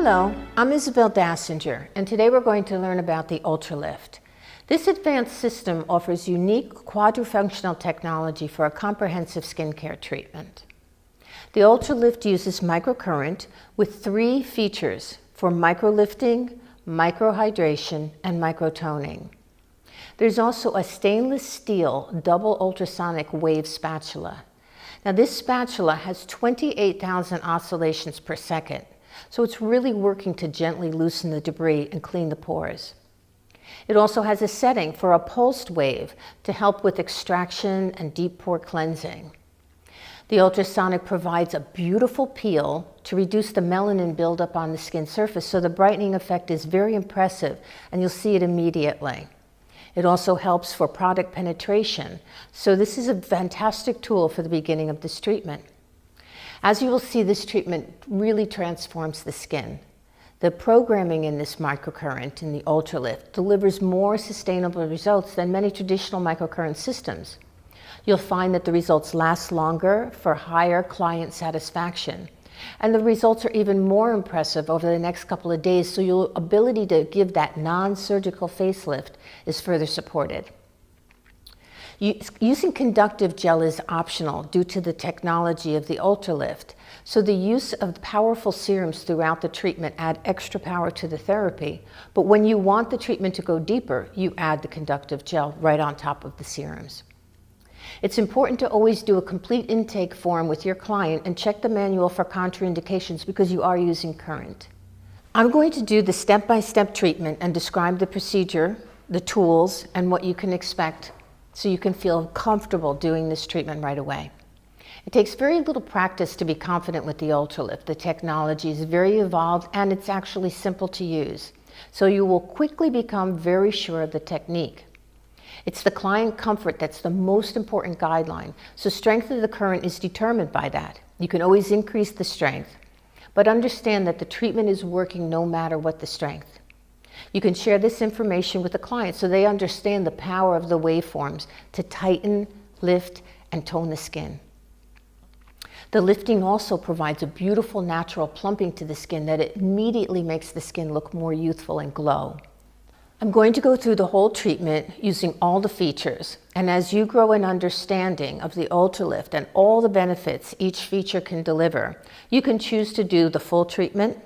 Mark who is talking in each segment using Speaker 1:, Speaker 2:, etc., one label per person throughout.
Speaker 1: Hello, I'm Isabel Dassinger, and today we're going to learn about the Ultralift. This advanced system offers unique quadrifunctional technology for a comprehensive skincare treatment. The Ultralift uses microcurrent with 3 features for microlifting, microhydration, and microtoning. There's also a stainless steel double ultrasonic wave spatula. Now this spatula has 28,000 oscillations per second, so it's really working to gently loosen the debris and clean the pores. It also has a setting for a pulsed wave to help with extraction and deep pore cleansing. The ultrasonic provides a beautiful peel to reduce the melanin buildup on the skin surface, so the brightening effect is very impressive and you'll see it immediately. It also helps for product penetration, so this is a fantastic tool for the beginning of this treatment. As you will see, this treatment really transforms the skin. The programming in this microcurrent in the Ultralift delivers more sustainable results than many traditional microcurrent systems. You'll find that the results last longer for higher client satisfaction. And the results are even more impressive over the next couple of days, so your ability to give that non-surgical facelift is further supported. Using conductive gel is optional due to the technology of the Ultralift, so the use of powerful serums throughout the treatment add extra power to the therapy, but when you want the treatment to go deeper, you add the conductive gel right on top of the serums. It's important to always do a complete intake form with your client and check the manual for contraindications because you are using current. I'm going to do the step-by-step treatment and describe the procedure, the tools, and what you can expect so you can feel comfortable doing this treatment right away. It takes very little practice to be confident with the Ultralift. The technology is very evolved and it's actually simple to use, so you will quickly become very sure of the technique. It's the client comfort that's the most important guideline, so strength of the current is determined by that. You can always increase the strength, but understand that the treatment is working no matter what the strength. You can share this information with the client so they understand the power of the waveforms to tighten, lift, and tone the skin. The lifting also provides a beautiful natural plumping to the skin that immediately makes the skin look more youthful and glow. I'm going to go through the whole treatment using all the features, and as you grow an understanding of the Ultralift and all the benefits each feature can deliver, you can choose to do the full treatment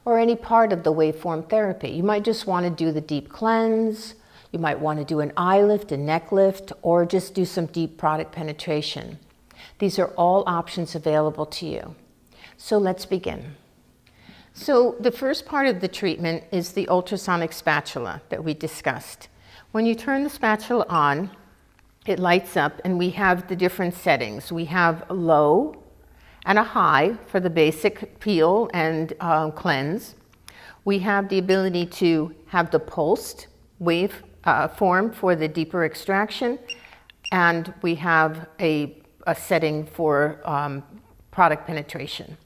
Speaker 1: or any part of the waveform therapy. You might just want to do the deep cleanse, you might want to do an eye lift, a neck lift, or just do some deep product penetration. These are all options available to you. So let's begin. So the first part of the treatment is the ultrasonic spatula that we discussed. When you turn the spatula on, it lights up and we have the different settings. We have a low and a high for the basic peel and cleanse. We have the ability to have the pulsed wave form for the deeper extraction, and we have a setting for product penetration.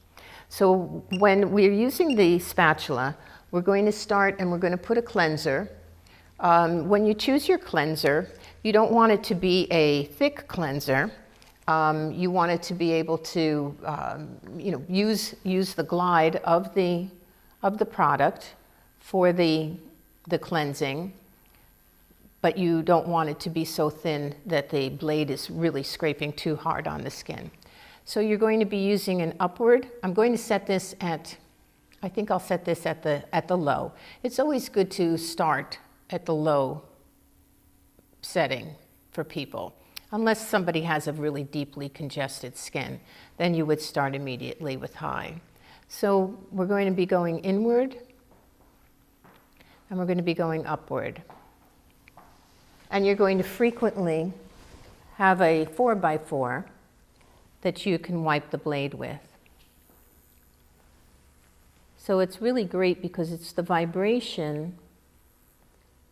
Speaker 1: So when we're using the spatula, we're going to start and we're going to put a cleanser. When you choose your cleanser, you don't want it to be a thick cleanser. You want it to be able to use the glide of the product for the cleansing, but you don't want it to be so thin that the blade is really scraping too hard on the skin. So you're going to be using an upward. I'm going to set this at, I think I'll set this at the low. It's always good to start at the low setting for people. Unless somebody has a really deeply congested skin, then you would start immediately with high. So we're going to be going inward and we're going to be going upward. And you're going to frequently have a 4x4 that you can wipe the blade with. So it's really great because it's the vibration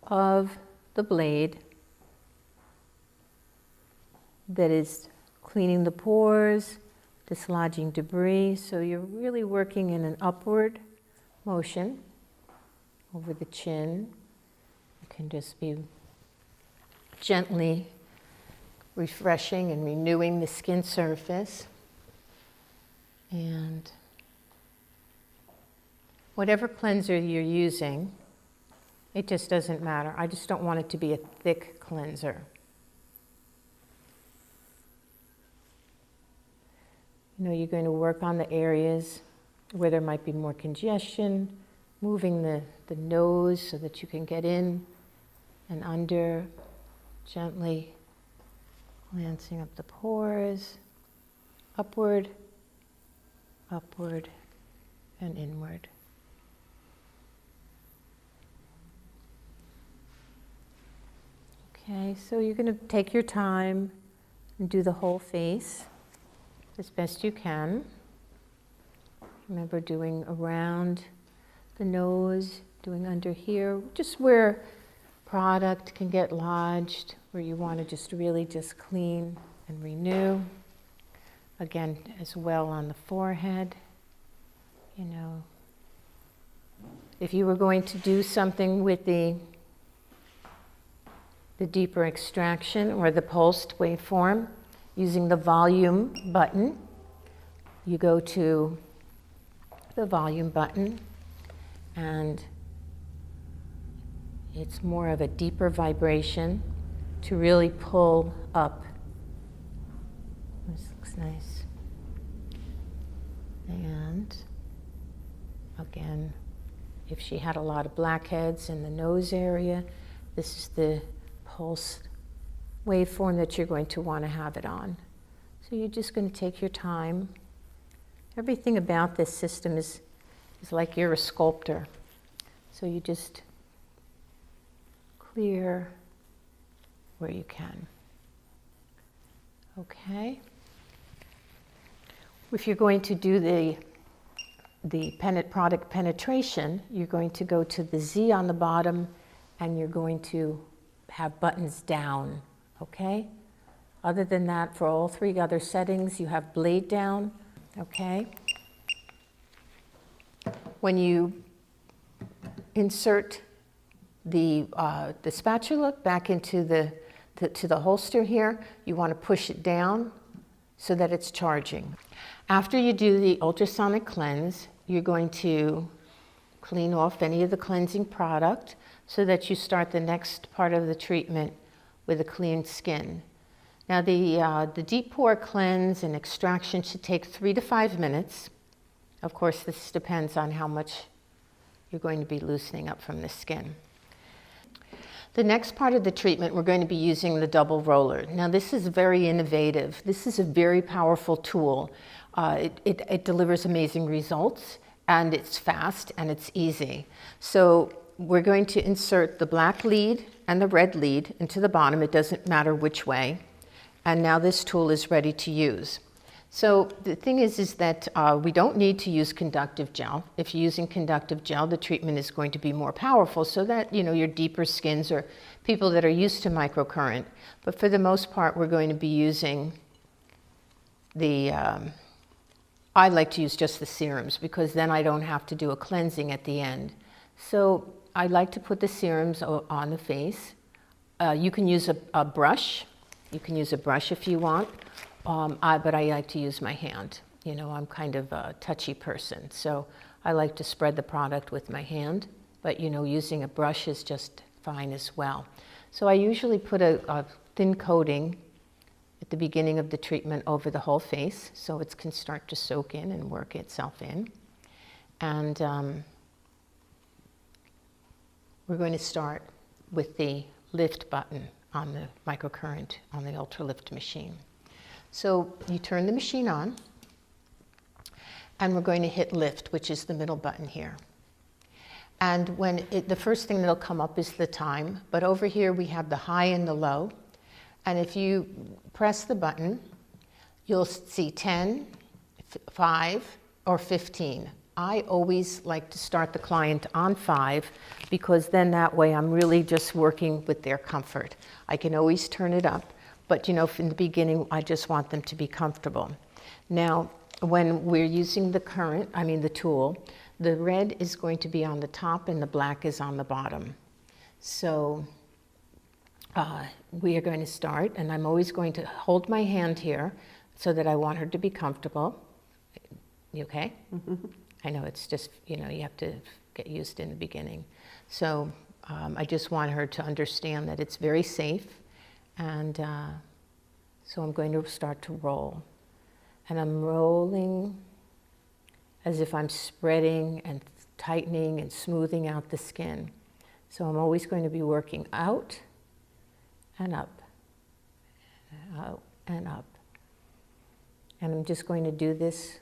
Speaker 1: of the blade that is cleaning the pores, dislodging debris. So you're really working in an upward motion over the chin. You can just be gently refreshing and renewing the skin surface. And Whatever cleanser you're using, it just doesn't matter. I just don't want it to be a thick cleanser. You know, you're going to work on the areas where there might be more congestion, moving the nose so that you can get in and under, gently glancing up the pores, upward, upward, and inward. Okay, so you're going to take your time and do the whole face as best you can. Remember doing around the nose, doing under here, just where product can get lodged, where you want to just really just clean and renew. Again, as well on the forehead. You know, if you were going to do something with the deeper extraction or the pulsed waveform, using the volume button, you go to the volume button and it's more of a deeper vibration to really pull up. This looks nice. And again, if she had a lot of blackheads in the nose area, this is the pulse waveform that you're going to want to have it on. So you're just going to take your time. Everything about this system is like you're a sculptor. So you just clear where you can. Okay. If you're going to do the product penetration, you're going to go to the Z on the bottom and you're going to have buttons down, okay? Other than that, for all three other settings, you have blade down, okay? When you insert the spatula back into the holster here, you want to push it down so that it's charging. After you do the ultrasonic cleanse, you're going to clean off any of the cleansing product so that you start the next part of the treatment with a clean skin. Now the deep pore cleanse and extraction should take 3 to 5 minutes. Of course, this depends on how much you're going to be loosening up from the skin. The next part of the treatment, we're going to be using the double roller. Now this is very innovative. This is a very powerful tool. It delivers amazing results, and it's fast and it's easy. So we're going to insert the black lead and the red lead into the bottom. It doesn't matter which way. And now this tool is ready to use. So the thing is that we don't need to use conductive gel. If you're using conductive gel, the treatment is going to be more powerful so that, you know, your deeper skins or people that are used to microcurrent. But for the most part, we're going to be using the, I like to use just the serums because then I don't have to do a cleansing at the end. So I like to put the serums on the face. You can use a brush. You can use a brush if you want. But I like to use my hand. You know, I'm kind of a touchy person, so I like to spread the product with my hand, but you know, using a brush is just fine as well. So I usually put a thin coating at the beginning of the treatment over the whole face, so it can start to soak in and work itself in. And we're going to start with the lift button on the microcurrent on the Ultralift machine. So you turn the machine on, and we're going to hit lift, which is the middle button here. And when the first thing that'll come up is the time, but over here we have the high and the low. And if you press the button, you'll see 10, 5, or 15. I always like to start the client on 5 because then that way I'm really just working with their comfort. I can always turn it up. But you know, in the beginning, I just want them to be comfortable. Now, when we're using the tool, the red is going to be on the top and the black is on the bottom. So we are going to start, and I'm always going to hold my hand here so that I want her to be comfortable. You okay? Mm-hmm. I know it's just, you know, you have to get used in the beginning. So I just want her to understand that it's very safe. And so I'm going to start to roll. And I'm rolling as if I'm spreading and tightening and smoothing out the skin. So I'm always going to be working out and up, out and up. And I'm just going to do this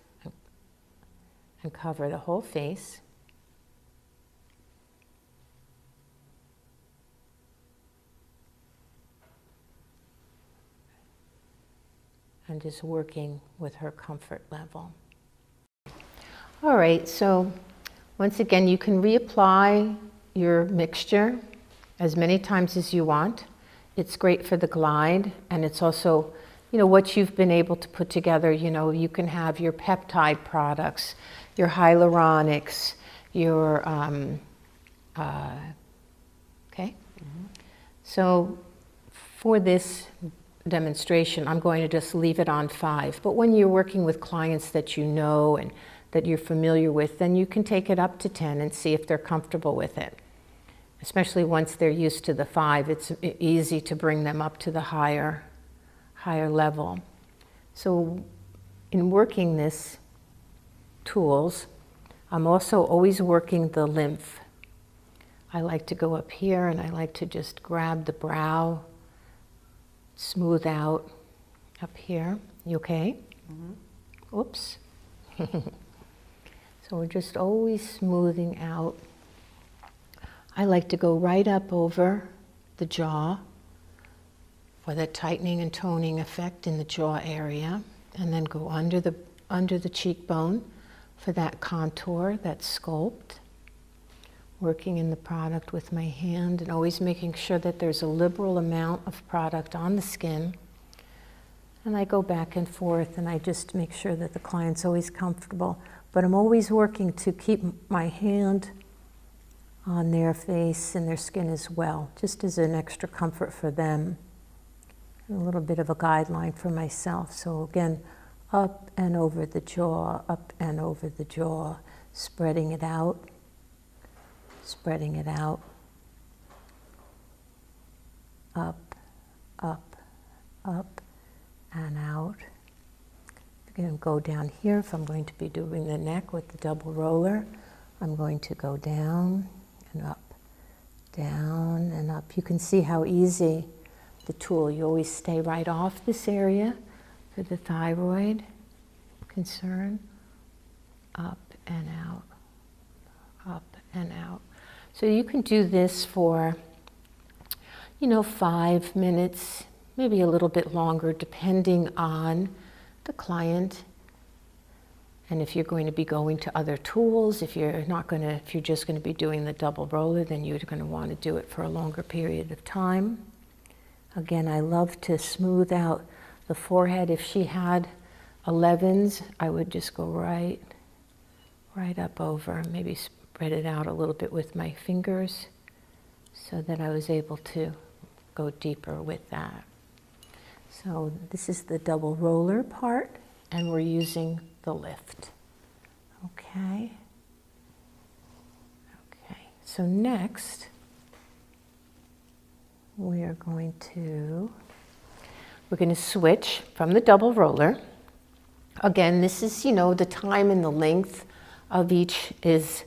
Speaker 1: and cover the whole face. And just working with her comfort level. All right, so once again, you can reapply your mixture as many times as you want. It's great for the glide, and it's also, you know, what you've been able to put together. You know, you can have your peptide products, your hyaluronics, your, okay? Mm-hmm. So for this demonstration, I'm going to just leave it on 5. But when you're working with clients that you know and that you're familiar with, then you can take it up to 10 and see if they're comfortable with it. Especially once they're used to the 5, it's easy to bring them up to the higher level. So in working this tools, I'm also always working the lymph. I like to go up here and I like to just grab the brow, smooth out up here. You okay? Mm-hmm. Oops. So we're just always smoothing out. I like to go right up over the jaw for the tightening and toning effect in the jaw area, and then go under the cheekbone for that contour, that sculpt. Working in the product with my hand and always making sure that there's a liberal amount of product on the skin. And I go back and forth and I just make sure that the client's always comfortable. But I'm always working to keep my hand on their face and their skin as well, just as an extra comfort for them. And a little bit of a guideline for myself. So again, up and over the jaw, up and over the jaw, spreading it out. Spreading it out, up, up, up, and out. I'm going to go down here. If I'm going to be doing the neck with the double roller, I'm going to go down and up, down and up. You can see how easy the tool, you always stay right off this area for the thyroid concern, up and out, up and out. So you can do this for, you know, 5 minutes, maybe a little bit longer, depending on the client. And if you're going to be going to other tools, if you're just going to be doing the double roller, then you're going to want to do it for a longer period of time. Again, I love to smooth out the forehead. If she had 11s, I would just go right up over, maybe spread it out a little bit with my fingers so that I was able to go deeper with that. So this is the double roller part, and we're using the lift. Okay. Okay. So next, we're going to switch from the double roller. Again, this is, you know, the time and the length of each is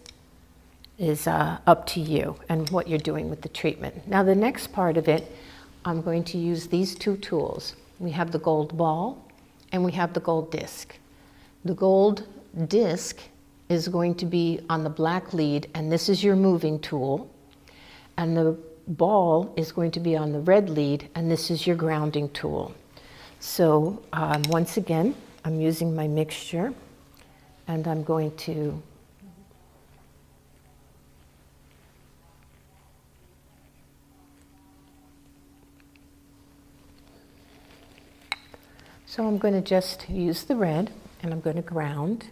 Speaker 1: up to you and what you're doing with the treatment. Now the next part of it, I'm going to use these 2 tools. We have the gold ball and we have the gold disc. The gold disc is going to be on the black lead, and this is your moving tool. And the ball is going to be on the red lead, and this is your grounding tool. So once again, I'm using my mixture, and I'm going to So I'm going to just use the red and I'm going to ground.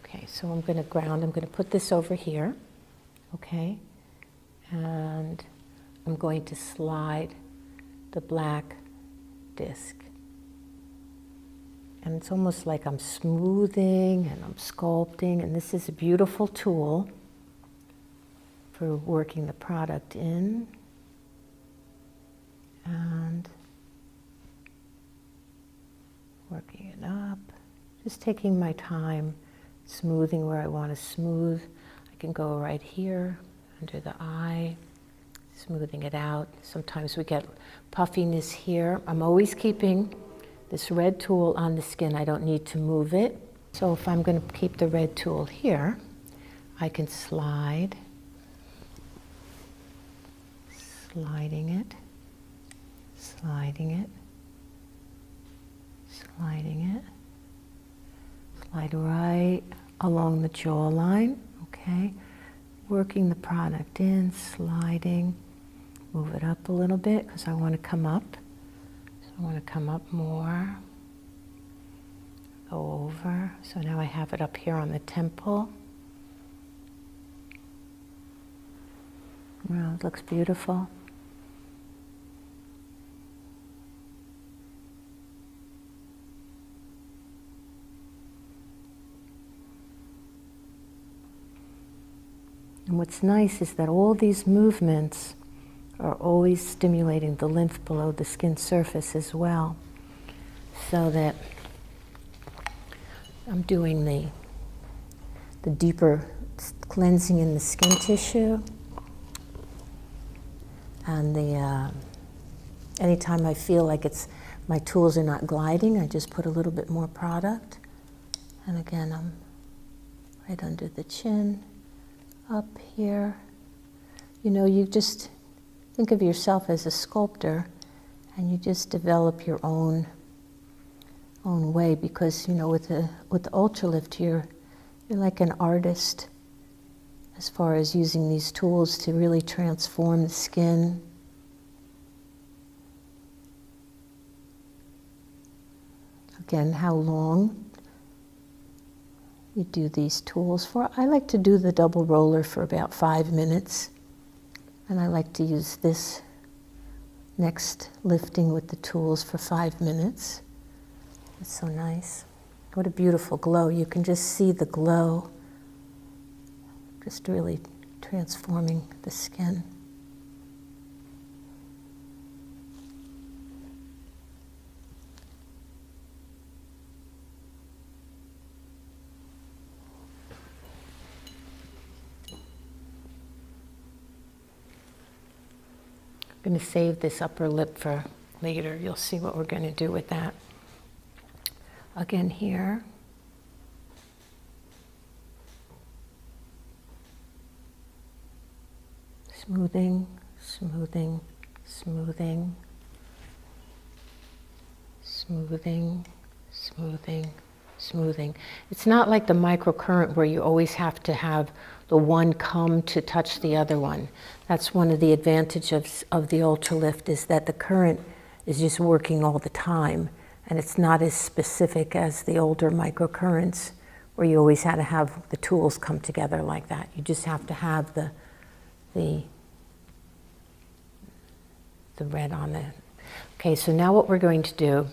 Speaker 1: Okay, so I'm going to ground. I'm going to put this over here. Okay, and I'm going to slide the black disc and it's almost like I'm smoothing and I'm sculpting, and this is a beautiful tool for working the product in and working it up. Just taking my time, smoothing where I want to smooth. I can go right here under the eye, smoothing it out. Sometimes we get puffiness here. I'm always keeping this red tool on the skin. I don't need to move it. So if I'm going to keep the red tool here, I can sliding it, sliding it, sliding it, slide right along the jawline, okay? Working the product in, sliding, move it up a little bit because I want to come up. So I want to come up more, go over. So now I have it up here on the temple. Well, it looks beautiful. And what's nice is that all these movements are always stimulating the lymph below the skin surface as well, so that I'm doing the deeper cleansing in the skin tissue, and anytime I feel like my tools are not gliding, I just put a little bit more product, and again I'm right under the chin, up here. You know, you just think of yourself as a sculptor, and you just develop your own way, because, you know, with the Ultralift, you're like an artist as far as using these tools to really transform the skin. Again, how long you do these tools for. I like to do the double roller for about 5 minutes, and I like to use this next lifting with the tools for 5 minutes. It's so nice. What a beautiful glow. You can just see the glow, just really transforming the skin. I'm going to save this upper lip for later. You'll see what we're going to do with that. Again here. Smoothing, smoothing, smoothing, smoothing, smoothing, smoothing. It's not like the microcurrent where you always have to have the one come to touch the other one. That's one of the advantages of the Ultralift, is that the current is just working all the time, and it's not as specific as the older microcurrents where you always had to have the tools come together like that. You just have to have the red on it. Okay, so now what we're going to do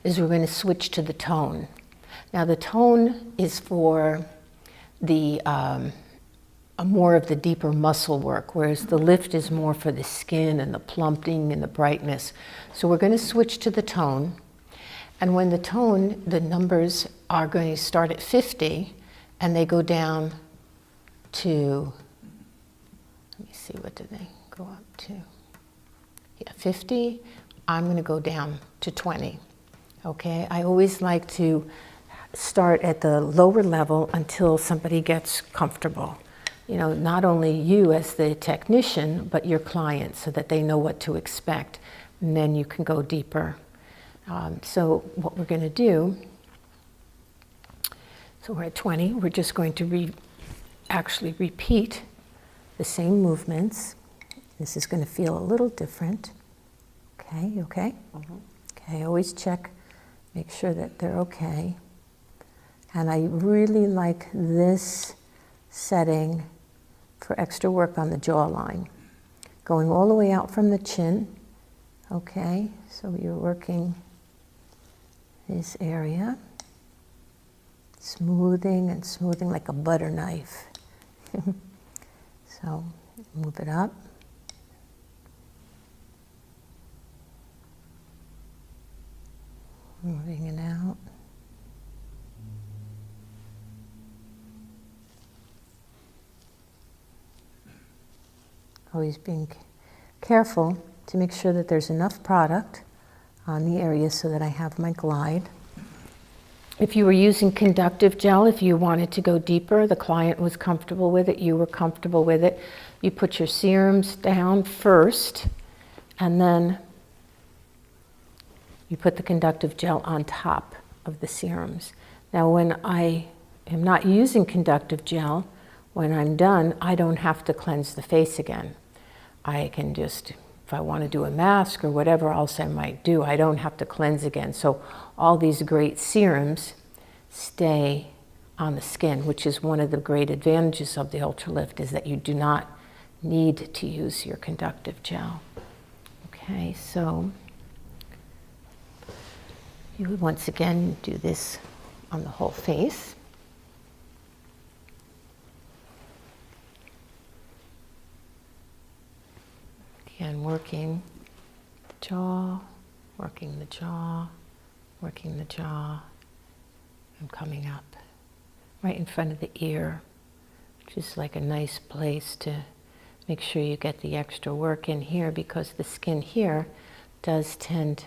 Speaker 1: is we're going to switch to the tone. Now the tone is for the more of the deeper muscle work, whereas the lift is more for the skin and the plumping and the brightness. So we're going to switch to the tone, and when the tone, the numbers are going to start at 50, and they go down to, let me see, what do they go up to? Yeah, 50. I'm going to go down to 20. Okay, I always like to start at the lower level until somebody gets comfortable. You know, not only you as the technician, but your client, so that they know what to expect. And then you can go deeper. So what we're going to do, so we're at 20, we're just going to actually repeat the same movements. This is going to feel a little different. Okay, you okay? Mm-hmm. Okay, always check, make sure that they're okay. And I really like this setting for extra work on the jawline. Going all the way out from the chin. Okay, so you're working this area, smoothing and smoothing like a butter knife. So move it up. Moving it out. Always being careful to make sure that there's enough product on the area so that I have my glide. If you were using conductive gel, if you wanted to go deeper, the client was comfortable with it, you were comfortable with it, you put your serums down first, and then you put the conductive gel on top of the serums. Now, when I am not using conductive gel, when I'm done, I don't have to cleanse the face again. I can just, if I want to do a mask or whatever else I might do, I don't have to cleanse again. So all these great serums stay on the skin, which is one of the great advantages of the Ultralift, is that you do not need to use your conductive gel. Okay, so you would once again do this on the whole face. Again, working the jaw, working the jaw, working the jaw, and coming up right in front of the ear, which is like a nice place to make sure you get the extra work in here, because the skin here does tend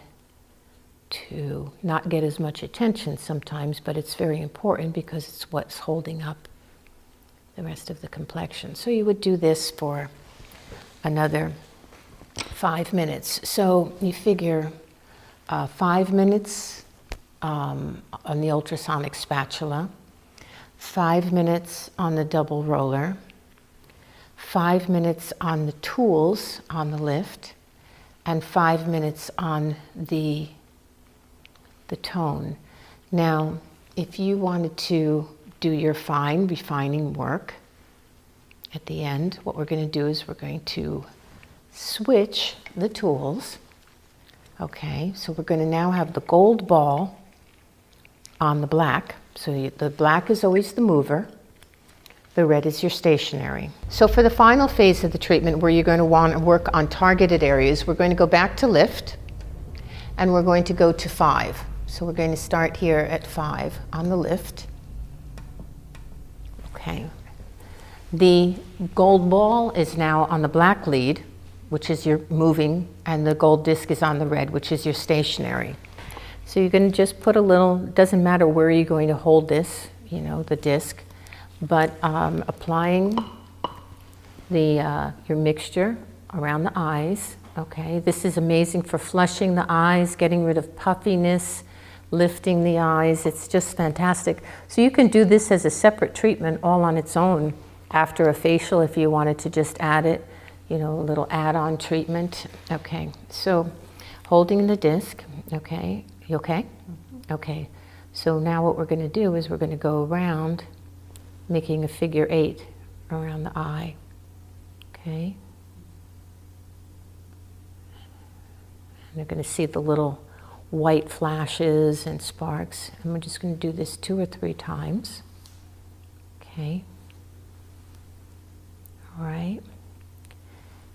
Speaker 1: to not get as much attention sometimes, but it's very important because it's what's holding up the rest of the complexion. So you would do this for another 5 minutes. So you figure 5 minutes on the ultrasonic spatula, 5 minutes on the double roller, 5 minutes on the tools on the lift, and 5 minutes on the tone. Now, if you wanted to do your fine refining work at the end, what we're going to do is we're going to switch the tools. Okay, so we're going to now have the gold ball on the black. So the black is always the mover, the red is your stationary. So for the final phase of the treatment, where you're going to want to work on targeted areas, we're going to go back to lift, and we're going to go to 5. So we're going to start here at 5 on the lift. Okay. The gold ball is now on the black lead, which is your moving, and the gold disc is on the red, which is your stationary. So you're going to just put a little, doesn't matter where you're going to hold this, you know, the disc, but applying the your mixture around the eyes. Okay, this is amazing for flushing the eyes, getting rid of puffiness, lifting the eyes. It's just fantastic. So you can do this as a separate treatment all on its own after a facial if you wanted to just add it, you know, a little add-on treatment. Okay, so holding the disc. Okay, you okay? Okay, so now what we're going to do is we're going to go around making a figure 8 around the eye. Okay, and you're going to see the little white flashes and sparks, and we're just going to do this 2 or 3 times. Okay, all right.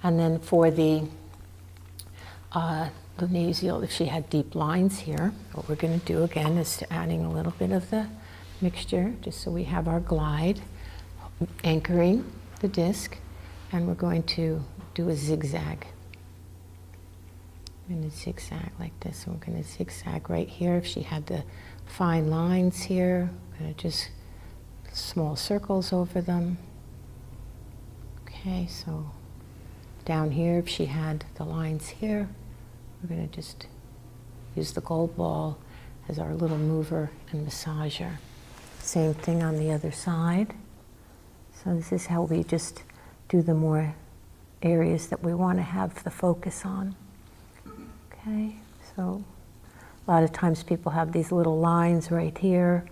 Speaker 1: And then for the nasal, if she had deep lines here, what we're going to do again is adding a little bit of the mixture, just so we have our glide, anchoring the disc, and we're going to do a zigzag. I'm going to zigzag like this, and we're going to zigzag right here. If she had the fine lines here, I'm going to just small circles over them. Okay, so down here, if she had the lines here, we're going to just use the gold ball as our little mover and massager. Same thing on the other side. So this is how we just do the more areas that we want to have the focus on. Okay, so a lot of times people have these little lines right here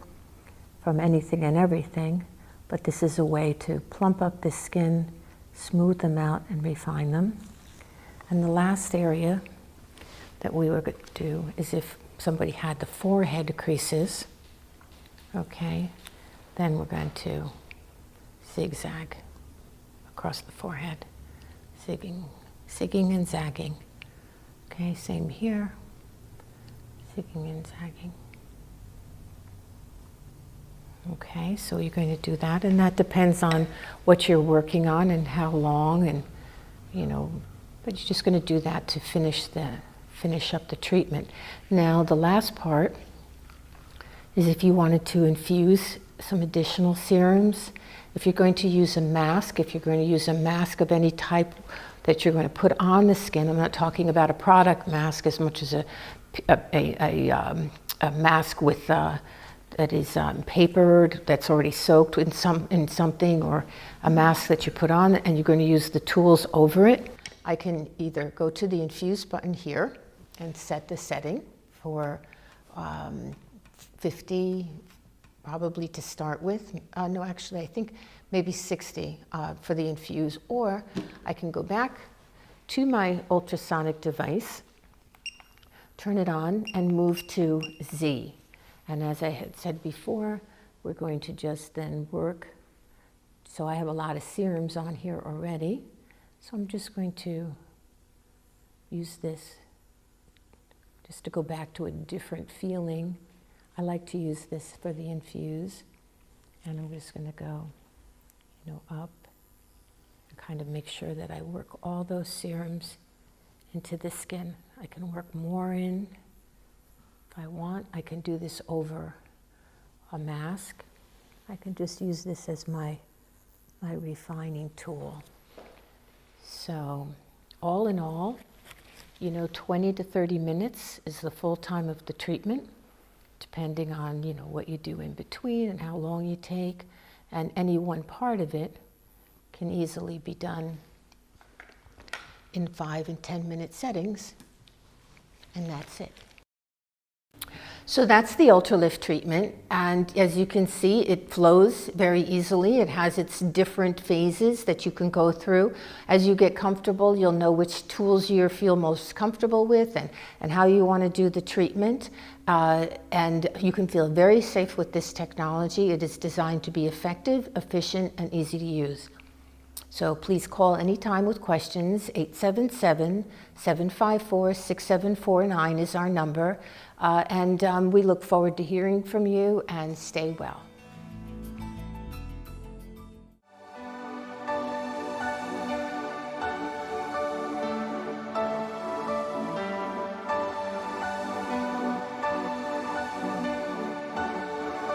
Speaker 1: from anything and everything, but this is a way to plump up the skin, smooth them out, and refine them. And the last area that we were going to do is if somebody had the forehead creases. Okay, then we're going to zigzag across the forehead, zigging and zagging. Okay, same here, zigging and zagging. Okay, so you're going to do that, and that depends on what you're working on and how long, and you know, but you're just going to do that to finish up the treatment. Now the last part is if you wanted to infuse some additional serums. If you're going to use a mask, of any type that you're going to put on the skin, I'm not talking about a product mask as much as a mask with that is papered, that's already soaked in something, or a mask that you put on and you're going to use the tools over it. I can either go to the infuse button here and set the setting for 50, probably to start with. No, actually, I think maybe 60 for the infuse. Or I can go back to my ultrasonic device, turn it on, and move to Z. And as I had said before, we're going to just then work. So I have a lot of serums on here already. So I'm just going to use this just to go back to a different feeling. I like to use this for the infuse. And I'm just going to go, up and kind of make sure that I work all those serums into the skin. I can work more in. If I want, I can do this over a mask. I can just use this as my refining tool. So all in all, 20 to 30 minutes is the full time of the treatment, depending on, what you do in between and how long you take. And any one part of it can easily be done in 5 and 10 minute settings, and that's it. So that's the Ultralift treatment, and as you can see, it flows very easily. It has its different phases that you can go through. As you get comfortable, you'll know which tools you feel most comfortable with and how you want to do the treatment. And you can feel very safe with this technology. It is designed to be effective, efficient, and easy to use. So please call anytime with questions. 877-754-6749 is our number. And we look forward to hearing from you, and stay well.